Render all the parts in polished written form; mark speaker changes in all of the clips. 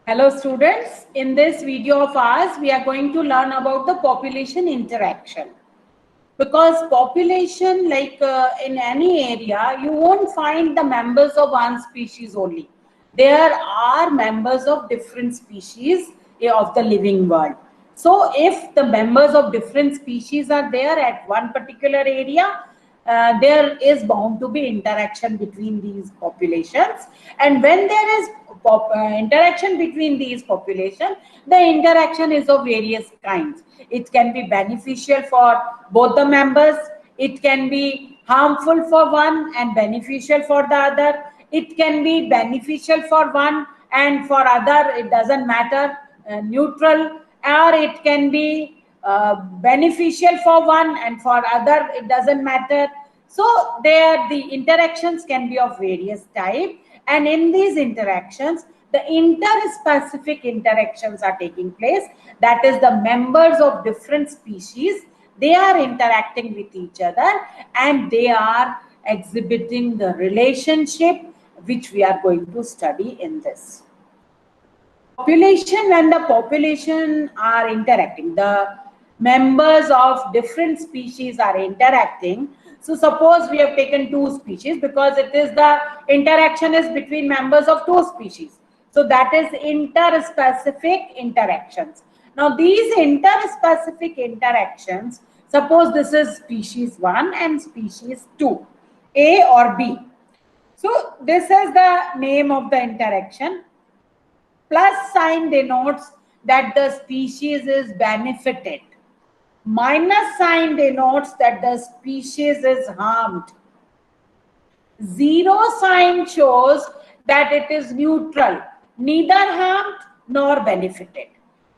Speaker 1: Hello students, in this video of ours, we are going to learn about the population interaction. Because population, like in any area, you won't find the members of one species only. There are members of different species of the living world. So if the members of different species are there at one particular area, there is bound to be interaction between these populations, and when there is interaction between these populations, the interaction is of various kinds. It can be beneficial for both the members, it can be harmful for one and beneficial for the other, it can be beneficial for one and for other it doesn't matter, neutral, or it can be beneficial for one and for other it doesn't matter. So there the interactions can be of various type, and in these interactions the interspecific interactions are taking place. That is, the members of different species, they are interacting with each other and they are exhibiting the relationship which we are going to study in this. Population, when the population are interacting, the members of different species are interacting. So suppose we have taken two species, because it is the interaction is between members of two species. So that is interspecific interactions. Now these interspecific interactions, suppose this is species 1 and species 2, A or B. So this is the name of the interaction. Plus sign denotes that the species is benefited. Minus sign denotes that the species is harmed. Zero sign shows that it is neutral, neither harmed nor benefited.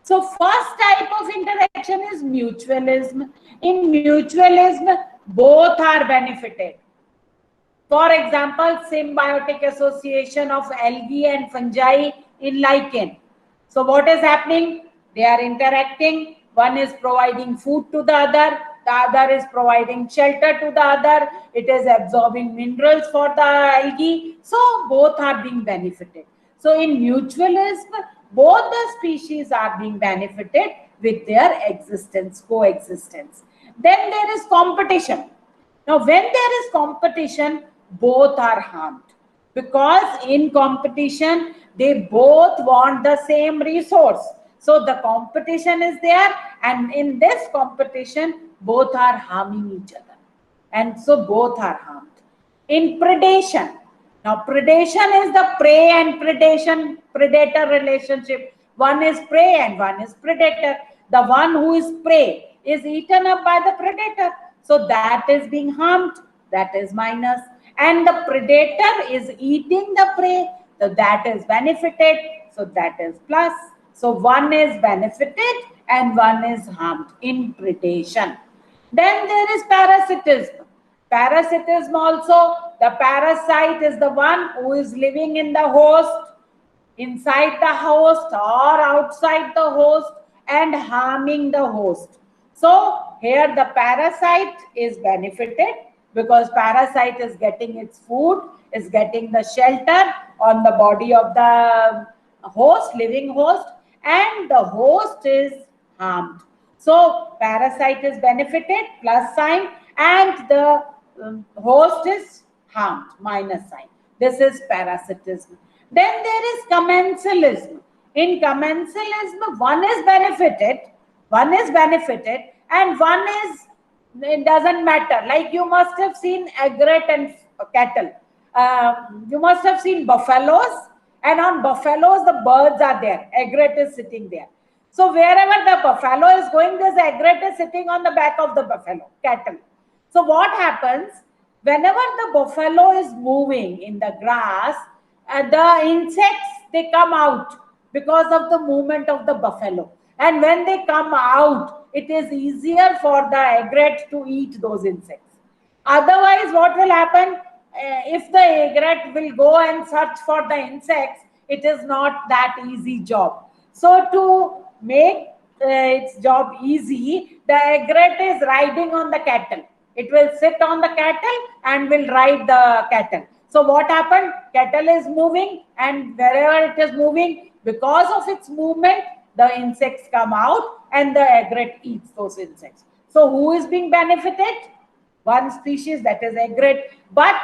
Speaker 1: So first type of interaction is mutualism. In mutualism, both are benefited. For example, symbiotic association of algae and fungi in lichen. So what is happening? They are interacting. One is providing food to the other is providing shelter to the other, it is absorbing minerals for the algae. So both are being benefited. So in mutualism, both the species are being benefited with their existence, coexistence. Then there is competition. Now when there is competition, both are harmed, because in competition they both want the same resource. So the competition is there, and in this competition both are harming each other, and so both are harmed. In predation, now predation is the prey and predator relationship. One is prey and one is predator. The one who is prey is eaten up by the predator, so that is being harmed, that is minus. And the predator is eating the prey, so that is benefited, so that is plus. So one is benefited and one is harmed in predation. Then there is parasitism. Parasitism also, the parasite is the one who is living in the host, inside the host or outside the host, and harming the host. So here the parasite is benefited, because parasite is getting its food, is getting the shelter on the body of the host, living host, and the host is harmed. So parasite is benefited, plus sign, and the host is harmed, minus sign. This is parasitism. Then there is commensalism. In commensalism, one is benefited, and one is, it doesn't matter. Like you must have seen egret and cattle. You must have seen buffaloes, and on buffaloes the birds are there. Egret is sitting there. So wherever the buffalo is going, this egret is sitting on the back of the buffalo, cattle. So what happens? Whenever the buffalo is moving in the grass, the insects, they come out because of the movement of the buffalo. And when they come out, it is easier for the egret to eat those insects. Otherwise, what will happen? If the egret will go and search for the insects, it is not that easy job. So to make its job easy, the egret is riding on the cattle. It will sit on the cattle and will ride the cattle. So what happened? Cattle is moving, and wherever it is moving, Because of its movement, the insects come out and the egret eats those insects. So who is being benefited? One species, that is egret. But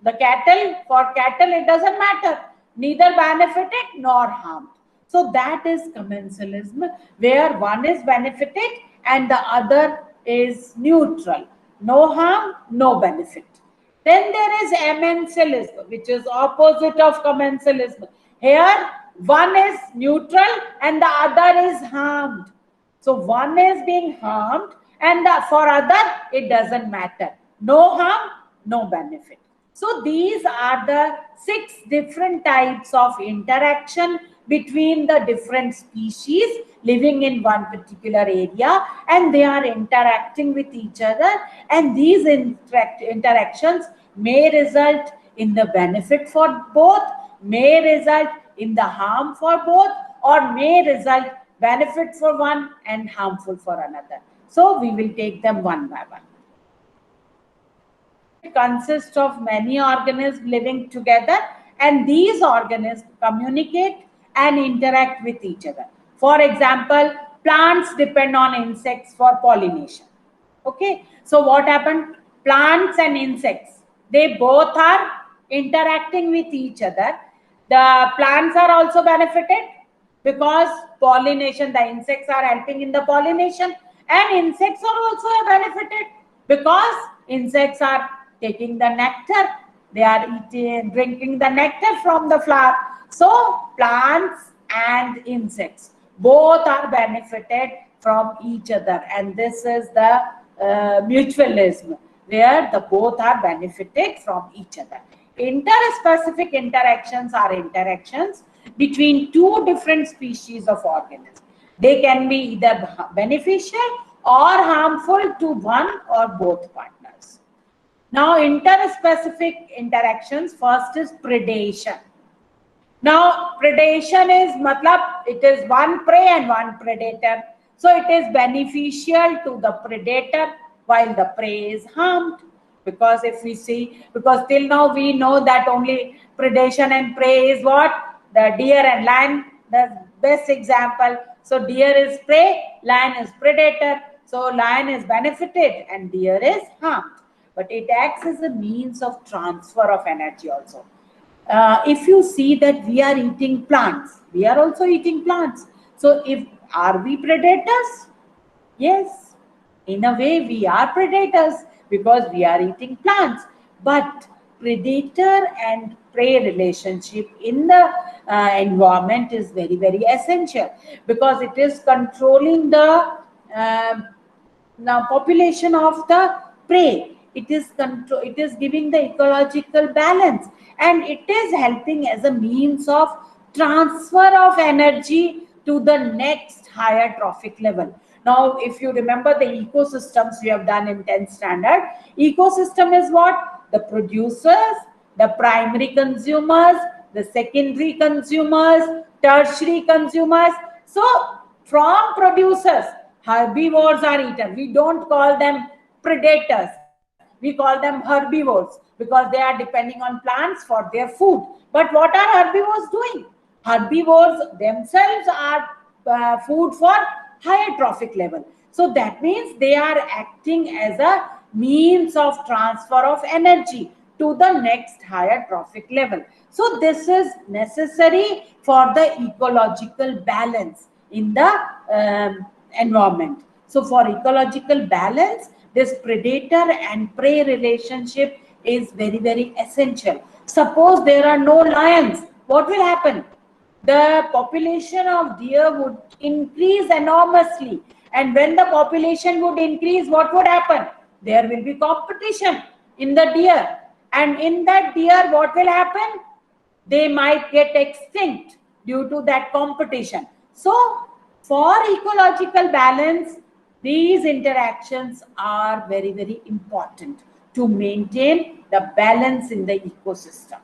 Speaker 1: the cattle, for cattle, it doesn't matter. Neither benefited nor harmed. So that is commensalism, where one is benefited and the other is neutral. No harm, no benefit. Then there is amensalism, which is opposite of commensalism. Here, one is neutral and the other is harmed. So one is being harmed and for other, it doesn't matter. No harm, no benefit. So these are the 6 different types of interaction between the different species living in one particular area, and they are interacting with each other, and these interactions may result in the benefit for both, may result in the harm for both, or may result benefit for one and harmful for another. So we will take them one by one. It consists of many organisms living together, and these organisms communicate and interact with each other. For example, plants depend on insects for pollination. Okay, so what happened? Plants and insects, they both are interacting with each other. The plants are also benefited because pollination, the insects are helping in the pollination, and insects are also benefited because insects are taking the nectar, they are eating, drinking the nectar from the flower. So plants and insects both are benefited from each other, and this is the mutualism, where the both are benefited from each other. Interspecific interactions are interactions between 2 different species of organisms. They can be either beneficial or harmful to one or both partners. Now, interspecific interactions, first is predation. Now, predation is, it is one prey and one predator. So, it is beneficial to the predator while the prey is harmed. Because if we see, because till now we know that only predation and prey is what? The deer and lion, the best example. So, deer is prey, lion is predator. So, lion is benefited and deer is harmed. But it acts as a means of transfer of energy also. If you see that we are eating plants, we are also eating plants. So, are we predators? Yes, in a way we are predators because we are eating plants. But predator and prey relationship in the environment is very, very essential, because it is controlling the population of the prey. It is giving the ecological balance, and it is helping as a means of transfer of energy to the next higher trophic level. Now, if you remember the ecosystems we have done in 10th standard, ecosystem is what? The producers, the primary consumers, the secondary consumers, tertiary consumers. So, from producers, herbivores are eaten. We don't call them predators. We call them herbivores because they are depending on plants for their food. But what are herbivores doing? Herbivores themselves are food for higher trophic level. So that means they are acting as a means of transfer of energy to the next higher trophic level. So this is necessary for the ecological balance in the environment. So for ecological balance, this predator and prey relationship is very, very essential. Suppose there are no lions, what will happen? The population of deer would increase enormously. And when the population would increase, what would happen? There will be competition in the deer. And in that deer, what will happen? They might get extinct due to that competition. So, for ecological balance, these interactions are very, very important to maintain the balance in the ecosystem.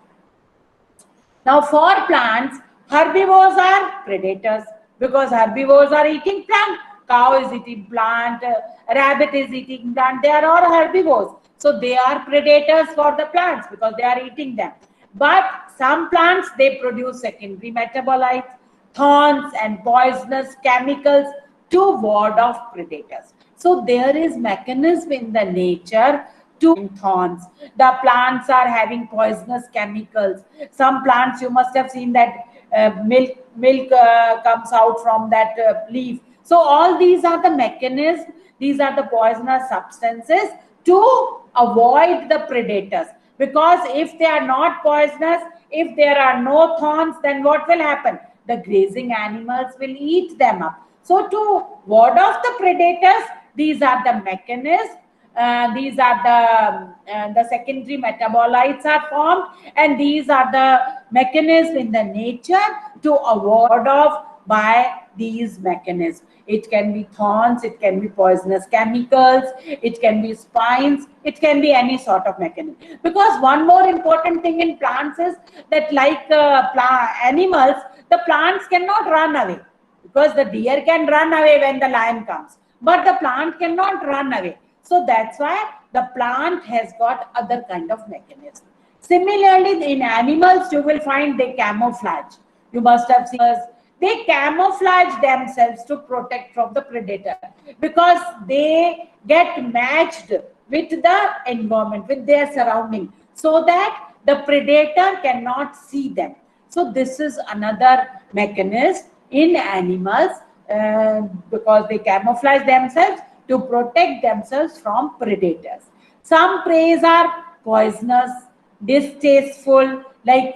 Speaker 1: Now, for plants, herbivores are predators because herbivores are eating plant. Cow is eating plant, rabbit is eating plant. They are all herbivores. So, they are predators for the plants because they are eating them. But some plants, they produce secondary metabolites. thorns and poisonous chemicals to ward off predators. So there is mechanism in the nature to thorns. The plants are having poisonous chemicals. Some plants, you must have seen that milk comes out from that leaf. So all these are the mechanisms. These are the poisonous substances to avoid the predators. Because if they are not poisonous, if there are no thorns, then what will happen? The grazing animals will eat them up. So to ward off the predators, these are the mechanisms. These are the secondary metabolites are formed, and these are the mechanisms in the nature to avoid off by these mechanisms. It can be thorns, it can be poisonous chemicals, it can be spines, it can be any sort of mechanism. Because one more important thing in plants is that, like animals, the plants cannot run away, because the deer can run away when the lion comes, but the plant cannot run away. So that's why the plant has got other kind of mechanism. Similarly, in animals, you will find they camouflage. You must have seen us. They camouflage themselves to protect from the predator, because they get matched with the environment, with their surrounding, so that the predator cannot see them. So this is another mechanism in animals, because they camouflage themselves to protect themselves from predators. Some preys are poisonous, distasteful, like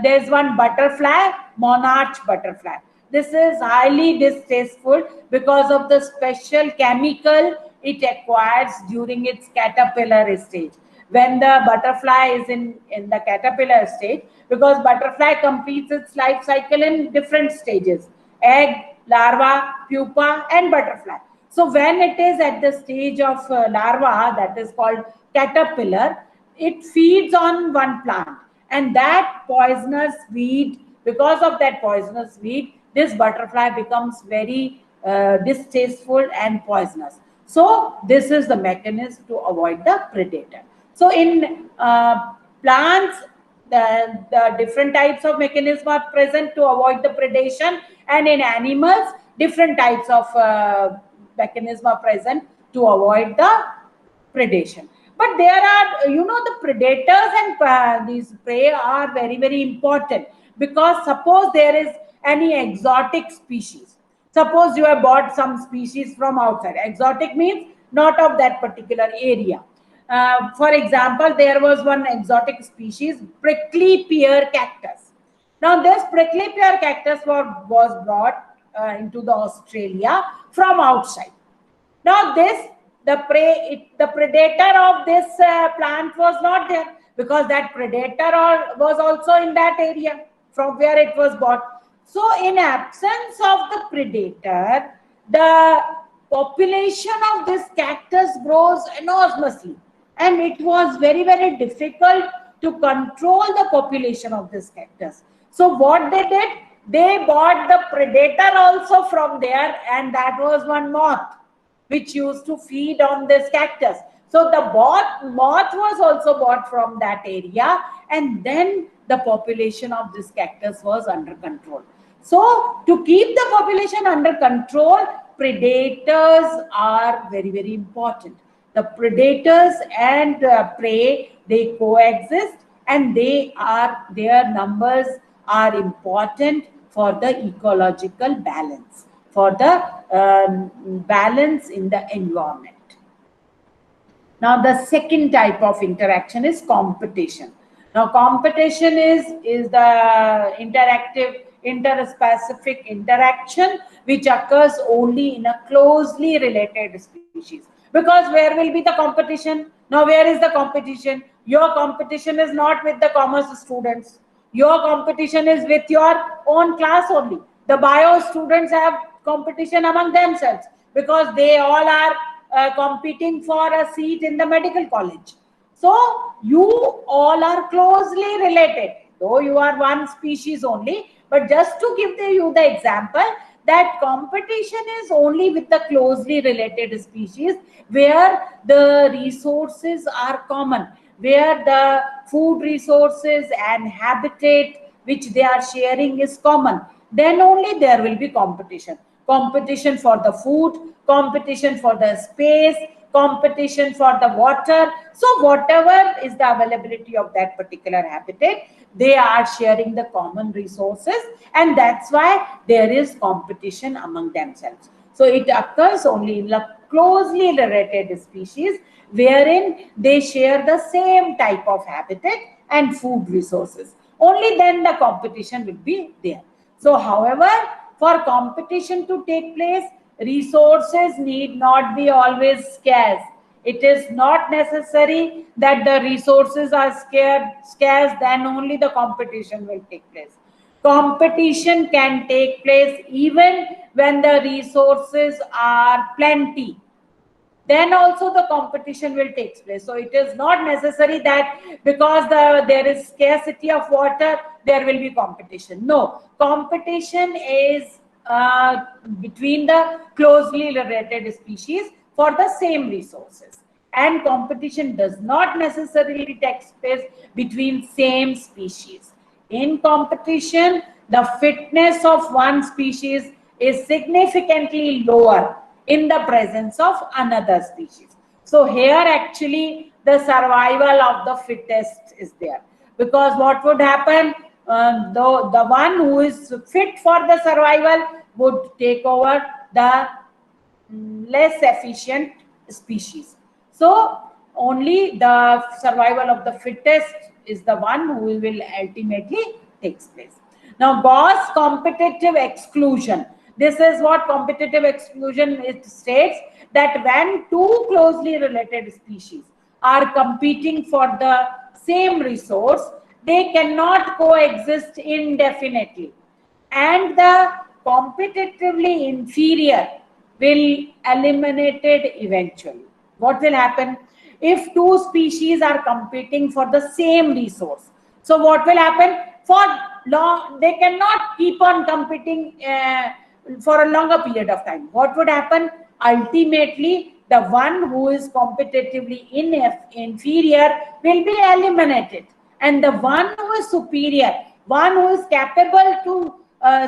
Speaker 1: there's one butterfly, monarch butterfly. This is highly distasteful because of the special chemical it acquires during its caterpillar stage. When the butterfly is in the caterpillar stage, because butterfly completes its life cycle in different stages: egg, larva, pupa, and butterfly. So when it is at the stage of larva, that is called caterpillar, it feeds on one plant, and that poisonous weed, because of that poisonous weed, this butterfly becomes very distasteful and poisonous. So this is the mechanism to avoid the predator. So in plants, the different types of mechanisms are present to avoid the predation, and in animals, different types of mechanisms are present to avoid the predation. But there are, the predators and these prey are very, very important, because suppose there is any exotic species. Suppose you have bought some species from outside. Exotic means not of that particular area. For example, there was one exotic species, prickly pear cactus. Now, this prickly pear cactus was brought into the Australia from outside. Now, the predator of this plant was not there, because that predator was also in that area from where it was bought. So, in absence of the predator, the population of this cactus grows enormously, and it was very, very difficult to control the population of this cactus. So, what they did, they bought the predator also from there, and that was one moth which used to feed on this cactus. So the moth was also bought from that area, and then the population of this cactus was under control. So to keep the population under control, predators are very, very important. The predators and prey, they coexist, and their numbers are important for the ecological balance, for the balance in the environment. Now, the second type of interaction is competition. Now, competition is the interactive, interspecific interaction which occurs only in a closely related species. Because where will be the competition? Now, where is the competition? Your competition is not with the commerce students. Your competition is with your own class only. The bio students have competition among themselves, because they all are competing for a seat in the medical college. So you all are closely related, though you are one species only. But just to give you the example, that competition is only with the closely related species, where the resources are common, where the food resources and habitat which they are sharing is common. then only there will be competition. Competition for the food, competition for the space, competition for the water. So whatever is the availability of that particular habitat, they are sharing the common resources, and that's why there is competition among themselves. So it occurs only in the closely related species wherein they share the same type of habitat and food resources. Only then the competition will be there. So however, for competition to take place, resources need not be always scarce. It is not necessary that the resources are scarce, then only the competition will take place. Competition can take place even when the resources are plenty. Then also the competition will take place. So it is not necessary that because there is scarcity of water, there will be competition. No, competition is between the closely related species for the same resources. And competition does not necessarily take place between same species. In competition, the fitness of one species is significantly lower in the presence of another species. So here actually the survival of the fittest is there, because what would happen, the one who is fit for the survival would take over the less efficient species. So only the survival of the fittest is the one who will ultimately takes place. Now Gauss competitive exclusion. This is what competitive exclusion it states, that when two closely related species are competing for the same resource, they cannot coexist indefinitely, and the competitively inferior will eliminated eventually. What will happen if two species are competing for the same resource? So what will happen, for long they cannot keep on competing for a longer period of time. What would happen, ultimately the one who is competitively inferior will be eliminated, and the one who is superior, one who is capable to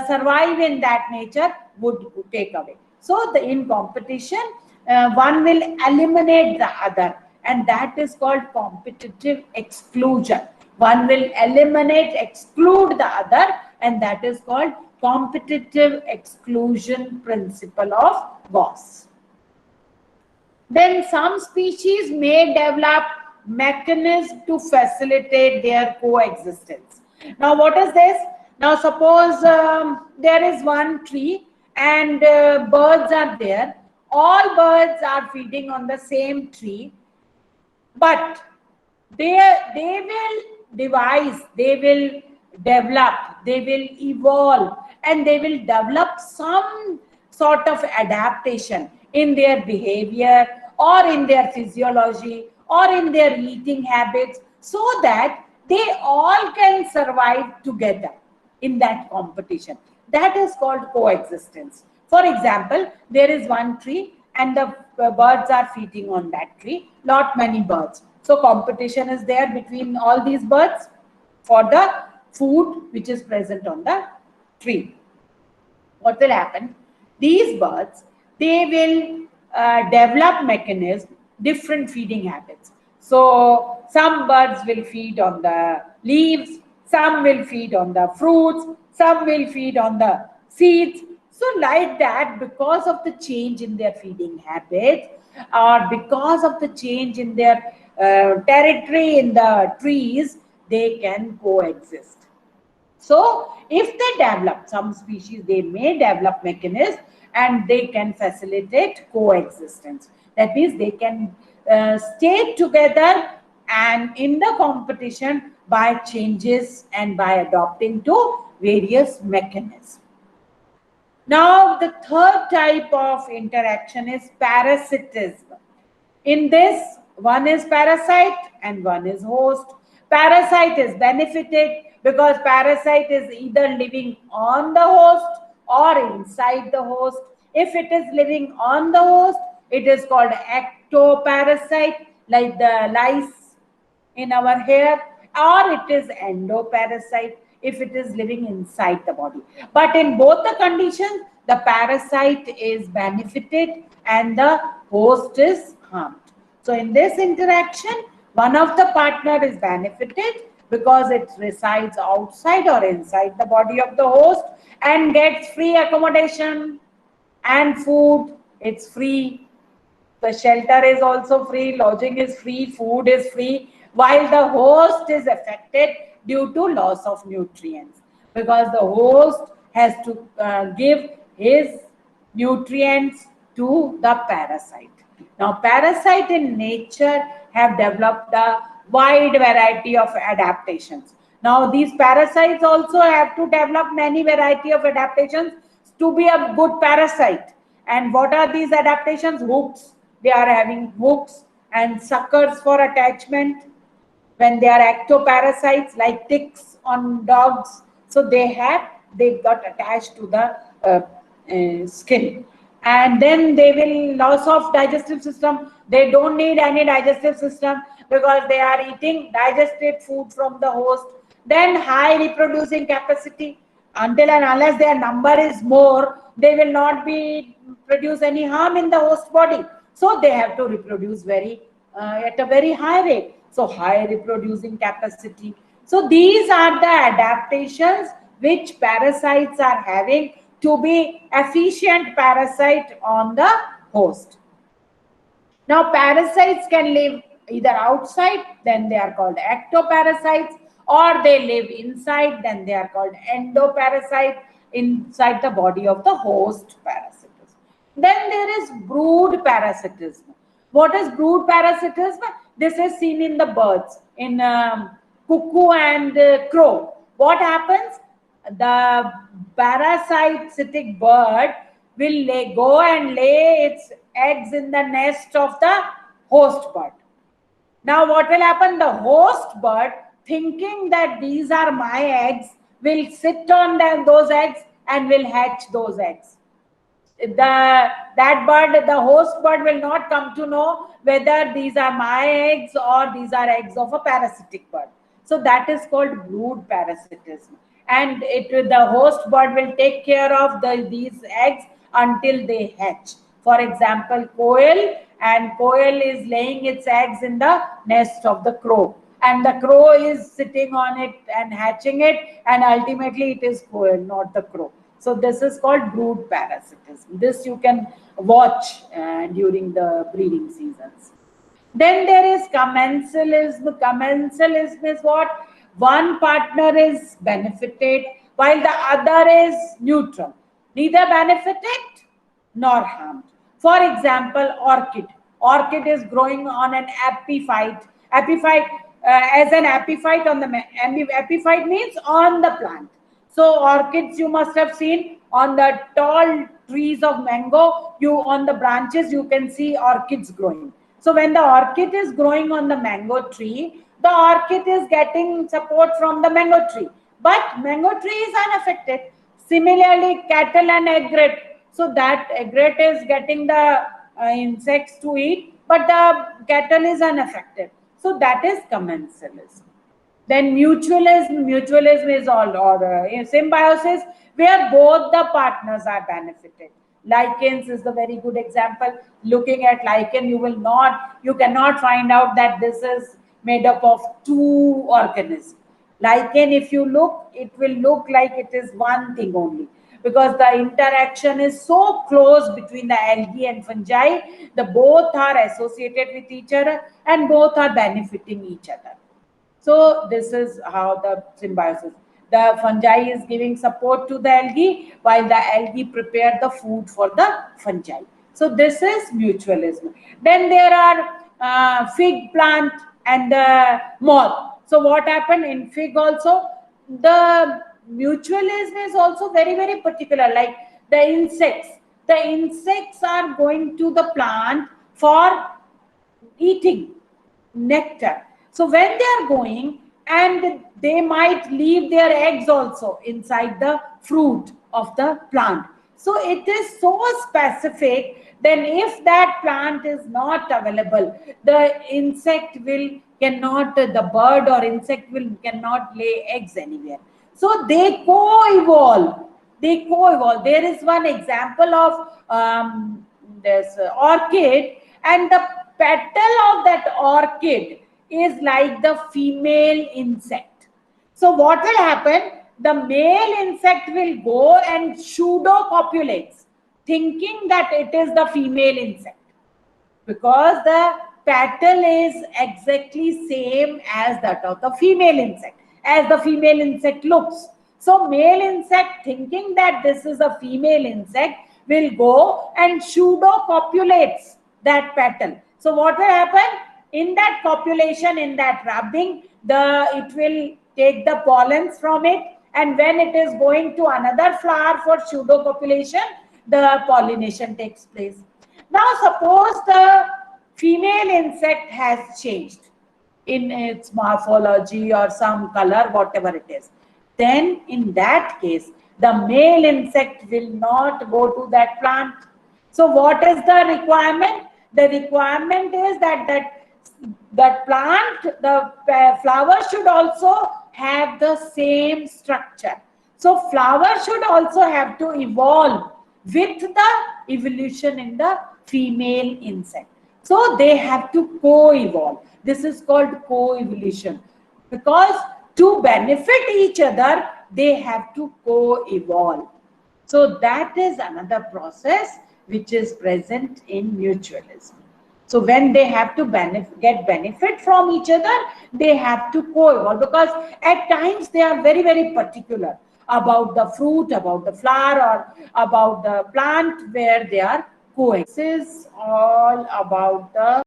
Speaker 1: survive in that nature, would take away. So in competition, one will eliminate the other, and that is called competitive exclusion. One will eliminate, exclude the other, and that is called competitive exclusion principle of Gauss. Then some species may develop mechanisms to facilitate their coexistence. Now what is this? Now suppose there is one tree and birds are there. All birds are feeding on the same tree, but they will devise, they will develop, they will evolve, and they will develop some sort of adaptation in their behavior or in their physiology or in their eating habits, so that they all can survive together in that competition. That is called coexistence. For example, there is one tree and the birds are feeding on that tree, not many birds. So competition is there between all these birds for the food which is present on the tree. What will happen? These birds, they will develop mechanisms, different feeding habits. So some birds will feed on the leaves, some will feed on the fruits, some will feed on the seeds. So like that, because of the change in their feeding habits, or because of the change in their territory in the trees, they can coexist. So if they develop, some species, they may develop mechanisms and they can facilitate coexistence. That means they can stay together and in the competition by changes and by adopting to various mechanisms. Now the third type of interaction is parasitism. In this, one is parasite and one is host. Parasite is benefited because parasite is either living on the host or inside the host. If it is living on the host, it is called ectoparasite, like the lice in our hair, or it is endoparasite. if it is living inside the body. But in both the conditions, the parasite is benefited and the host is harmed. So in this interaction, one of the partner is benefited because it resides outside or inside the body of the host and gets free accommodation and food. It's free. The shelter is also free, lodging is free, food is free, while the host is affected due to loss of nutrients, because the host has to give his nutrients to the parasite. Now, parasite in nature have developed a wide variety of adaptations. Now, these parasites also have to develop many variety of adaptations to be a good parasite. And what are these adaptations? Hooks. They are having hooks and suckers for attachment. When they are ectoparasites like ticks on dogs, so they got attached to the skin, and then they will loss of digestive system. They don't need any digestive system because they are eating digested food from the host. Then high reproducing capacity. Until and unless their number is more, they will not be produce any harm in the host body. So they have to reproduce at a very high rate. So high reproducing capacity. So these are the adaptations which parasites are having to be efficient parasite on the host. Now parasites can live either outside, then they are called ectoparasites, or they live inside, then they are called endoparasite, inside the body of the host parasitism. Then there is brood parasitism. What is brood parasitism? This is seen in the birds, in cuckoo and crow. What happens? The parasitic bird will go and lay its eggs in the nest of the host bird. Now what will happen? The host bird, thinking that these are my eggs, will sit on those eggs and will hatch those eggs. The host bird will not come to know whether these are my eggs or these are eggs of a parasitic bird. So that is called brood parasitism. And the host bird will take care of these eggs until they hatch. For example, quail is laying its eggs in the nest of the crow. And the crow is sitting on it and hatching it, and ultimately it is quail, not the crow. So this is called brood parasitism. This you can watch during the breeding seasons. Then there is commensalism. Commensalism is what? One partner is benefited while the other is neutral. Neither benefited nor harmed. For example, orchid. Orchid is growing on an epiphyte. Epiphyte as an epiphyte on the epiphyte means on the plant. So orchids you must have seen on the tall trees of mango. On the branches you can see orchids growing. So when the orchid is growing on the mango tree, the orchid is getting support from the mango tree. But mango tree is unaffected. Similarly, cattle and egret. So that egret is getting the insects to eat, but the cattle is unaffected. So that is commensalism. Then mutualism is symbiosis, where both the partners are benefited. Lichens is the very good example. Looking at lichen, you cannot find out that this is made up of two organisms. Lichen, if you look, it will look like it is one thing only, because the interaction is so close between the algae and fungi. Both are associated with each other and both are benefiting each other. So this is how the symbiosis. The fungi is giving support to the algae while the algae prepare the food for the fungi. So this is mutualism. Then there are fig plant and the moth. So what happened in fig also? The mutualism is also very, very particular. Like the insects. The insects are going to the plant for eating nectar. So when they are going, and they might leave their eggs also inside the fruit of the plant. So it is so specific. Then if that plant is not available, the bird or insect cannot lay eggs anywhere. So they co-evolve. They co-evolve. There is one example of this orchid, and the petal of that orchid is like the female insect. So what will happen? The male insect will go and pseudo copulates, thinking that it is the female insect, because the petal is exactly same as that of the female insect, as the female insect looks. So male insect, thinking that this is a female insect, will go and pseudo copulates that petal. So what will happen? In that copulation, in that rubbing, it will take the pollens from it, and when it is going to another flower for pseudo copulation, the pollination takes place. Now suppose the female insect has changed in its morphology or some color, whatever it is. Then in that case, the male insect will not go to that plant. So what is the requirement? The requirement is that plant, the flower should also have the same structure. So flower should also have to evolve with the evolution in the female insect. So they have to co-evolve. This is called co-evolution, because to benefit each other, they have to co-evolve. So that is another process which is present in mutualism. So when they have to get benefit from each other, they have to co-evolve, because at times they are very, very particular about the fruit, about the flower, or about the plant where they are coexisting. This is all about the